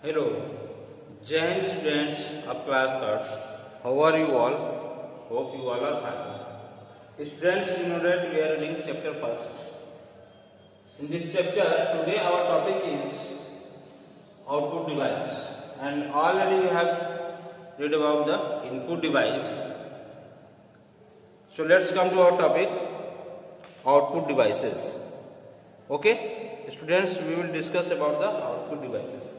Hello, Jai Hind students of class 3rd. How are you all? Hope you all are fine. Students, you know that we are reading chapter 1st. In this chapter, today our topic is output device, and already we have read about the input device. So let's come to our topic, output devices. Okay, students, we will discuss about the output devices.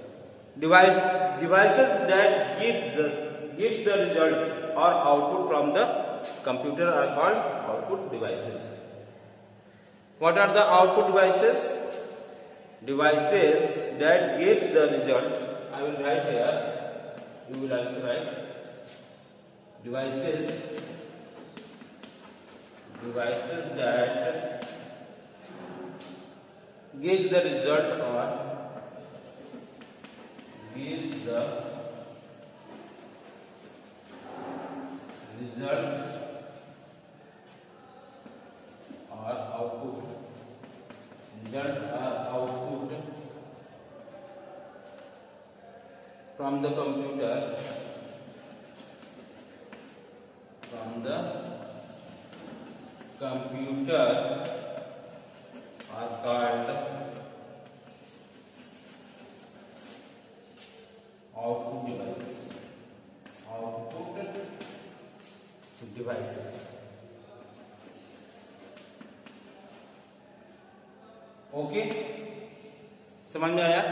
Devices that gives the result or output from the computer are called output devices. What are the output devices? Devices that gives the result. I will write here. You will also write. Devices that gives the result or gives the result or output from the computer are called output devices. Okay, समझ में आया?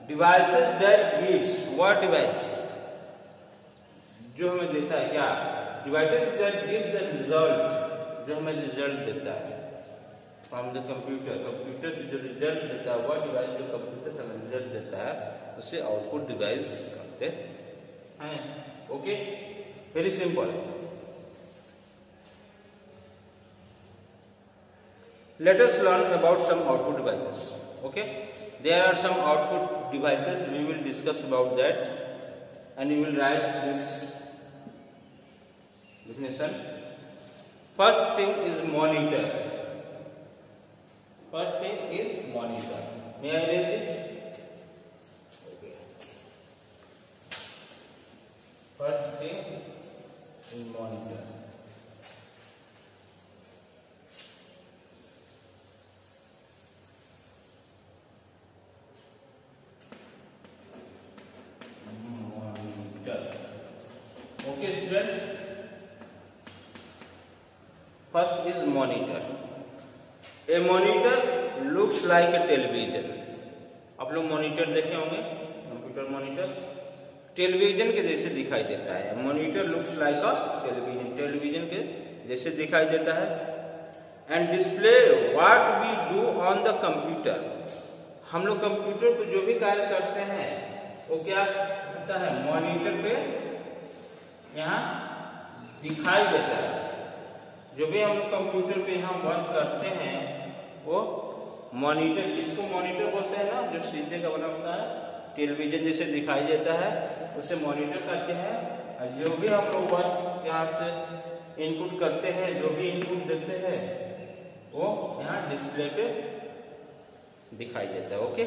Devices that gives, what device जो हमें देता है, क्या devices that gives the result, जो हमें रिजल्ट देता है फ्रॉम द कंप्यूटर से जो रिजल्ट देता है, वह डिवाइस जो कंप्यूटर से हमें रिजल्ट देता है उसे आउटपुट डिवाइस कहते हैं. Okay, very simple. Let us learn about some output devices. Okay, there are some output devices. We will discuss about that, and you will write this definition. First thing is monitor. May I read it? Okay. First thing is monitor. Okay, students. First is monitor. A monitor looks like a television. आप लोग monitor देखे होंगे, computer monitor television के जैसे दिखाई देता है. Monitor looks like a television के जैसे दिखाई देता है. And display what we do on the computer. हम लोग कंप्यूटर पर जो भी कार्य करते हैं वो क्या होता है, मॉनिटर पे यहाँ दिखाई देता है. जो भी हम लोग कंप्यूटर पे यहाँ वर्क करते हैं वो मॉनिटर, इसको मॉनिटर बोलते हैं ना, जो शीशे का बना होता है, टेलीविजन जैसे दिखाई देता है उसे मॉनिटर कहते हैं. और जो भी हम लोग वर्क यहाँ से इनपुट करते हैं, जो भी इनपुट देते हैं वो यहाँ डिस्प्ले पे दिखाई देता है. Okay,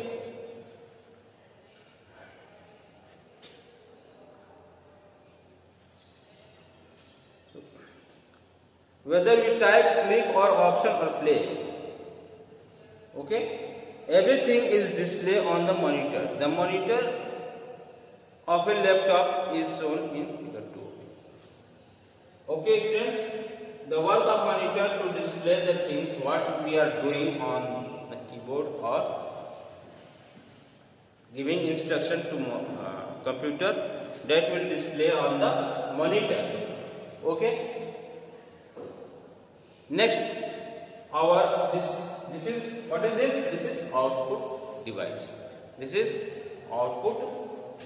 whether we type, click or option or play. Okay, everything is displayed on the monitor. The monitor of a laptop is shown in figure 2. Okay, students, the work of monitor to display the things what we are doing on the keyboard or giving instruction to computer, that will display on the monitor. Okay. Next, this is what is this? This is output device. This is output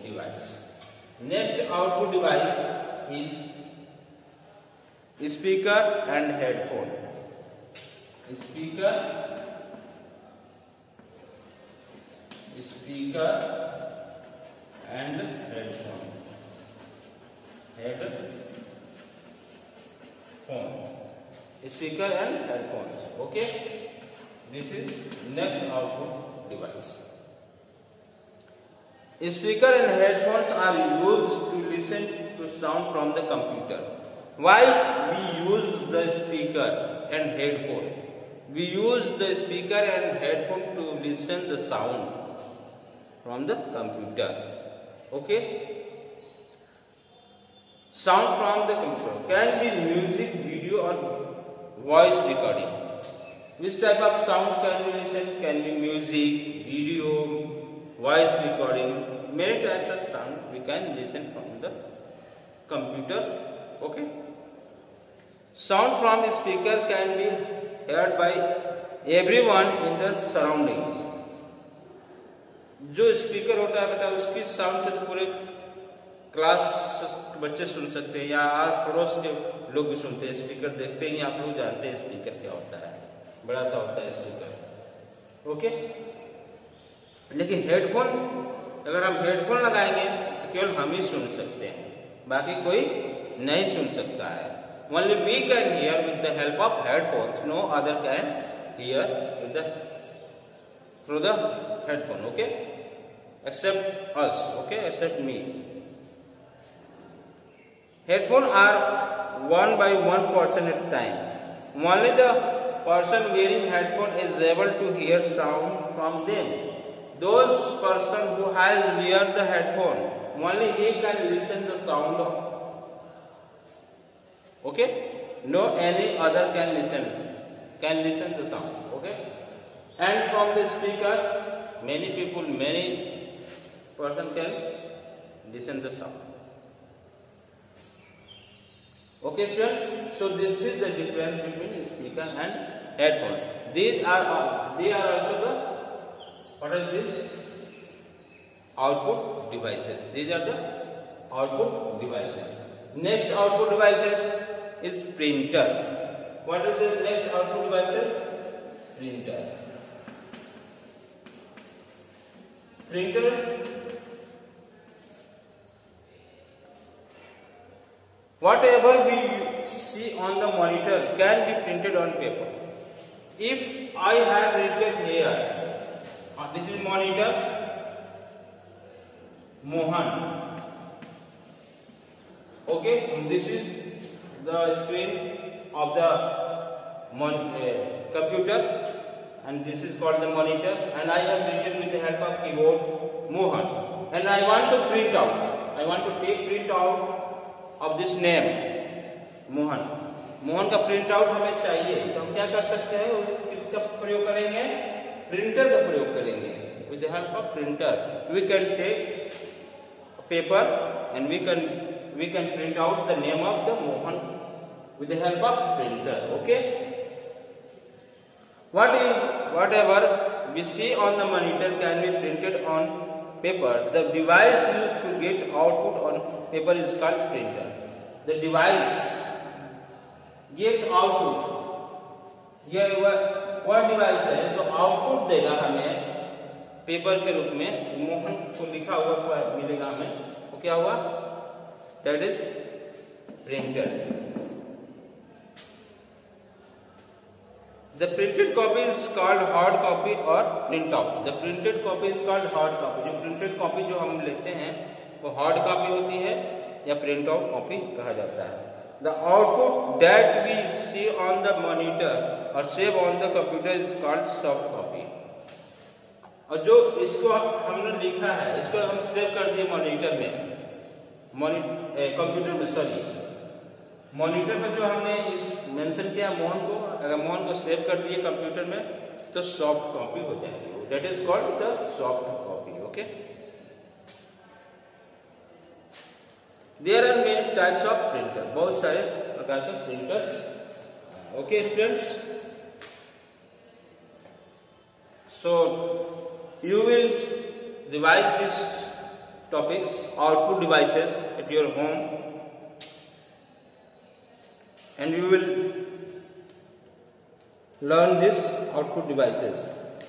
device. Next output device is speaker and headphone. Speaker and headphone. Speaker and headphones. Okay, this is next output device. Speaker and headphones are used to listen to sound from the computer. Why we use the speaker and headphone? We use the speaker and headphone to listen the sound from the computer. Okay? Sound from the computer can be music, video or voice recording. Which type of sound can we listen? Can be music, video, voice recording. Many types of sound we can listen from the computer. Okay? Sound from the speaker can be heard by everyone in the surroundings. जो speaker होता है बेटा उसकी sound से तो पूरे class बच्चे सुन सकते हैं या आस पड़ोस के लोग भी सुनते हैं। स्पीकर देखते ही आप लोग जानते हैं स्पीकर क्या होता है, बड़ा सा होता है स्पीकर। ओके, लेकिन हेडफोन, अगर हम हेडफोन लगाएंगे तो केवल हम ही सुन सकते हैं, बाकी कोई नहीं सुन सकता है। Only we can hear with the help of headphones. No other can hear with through the headphone. Okay, except us. Okay, except me. Headphones are one by one person at a time. Only the person wearing headphone is able to hear sound from them. Those person who has wear the headphone, only he can listen the sound of. Okay, no any other can listen the sound. Okay, and from the speaker many person can listen the sound. Okay students, so this is the difference between speaker and headphone. They are also the, what are these? Output devices. These are the output devices. Next output devices is printer. What is the next output devices? Printer. Printer whatever we see on the monitor can be printed on paper. If I have written here, this is monitor Mohan. Okay, this is the screen of the computer and this is called the monitor, and I have written with the help of keyboard Mohan, and I want to print out. I want to take print out of this name Mohan. Mohan का print out हमें चाहिए, तो हम क्या कर सकते हैं, किसका प्रयोग करेंगे? प्रिंटर का प्रयोग करेंगे. With the help of printer we can take paper and we can print out the name of the Mohan with the help of printer. Okay, whatever we see on the monitor can be printed on paper. The device used to get output on paper is called printer. The device gives output. यह वह device है जो output देगा हमें paper के रूप में. मोहन को लिखा हुआ मिलेगा हमें, वो क्या हुआ? That is printer. The printed copy is called hard copy or printout. The printed copy is called hard copy. जो printed copy जो हम लेते हैं वो hard copy होती है या printout copy कहा जाता है. The output that we see on the monitor or save on the computer is called soft copy. और जो इसको हमने लिखा है इसको हम सेव कर दिए मॉनिटर में, कंप्यूटर में, सॉरी मॉनिटर में जो हमने इस मेंशन किया मोहन को, अगर मोहन को सेव कर दिए कंप्यूटर में तो सॉफ्ट कॉपी हो जाएगी. That is called the soft copy. Okay, there are many types of printer. बहुत सारे प्रकार के printers. Okay students, so you will revise this topics, output devices at your home, and you will learn this output devices,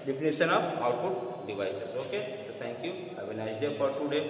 definition of output devices. Okay, so thank you. Have a nice day for today.